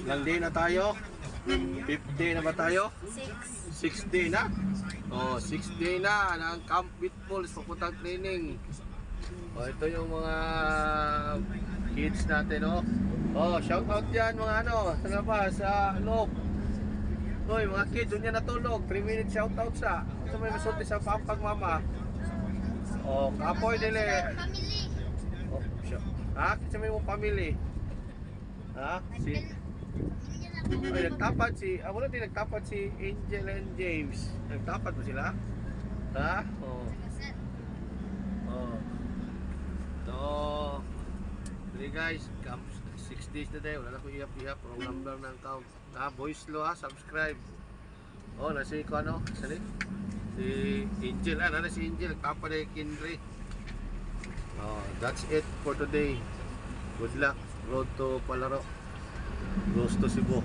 Ilang day na tayo? 5th day na ba tayo? 6th day na? Oh, 6th day na ng Camp Pitbulls papuntang training. Oh, ito yung mga kids natin, oh. Oh, shout out yan mga ano, sa labas, sa loob. Hoy, mga kids, doon yan natulog. 3 minutes shout out sa. Ito may masulti sa pampag mama. Oh, kapoy dili. Oh, ha? Kasi may mong family. Ha? Si ay, nagtapat si, wala din nagtapat si Angel and James. Nagtapat mo sila? Ha? Oh. Oh. So, really guys, 6 days na tayo. Wala na ko iap-iap. Wrong number ng account. Voice lo ha, subscribe. Oh, nasi ko ano? Sali? Si Angel. Nana si Angel. Nagtapat na yung Kindry. Oh, that's it for today. Good luck. Road to Palaro. Close to Cebu.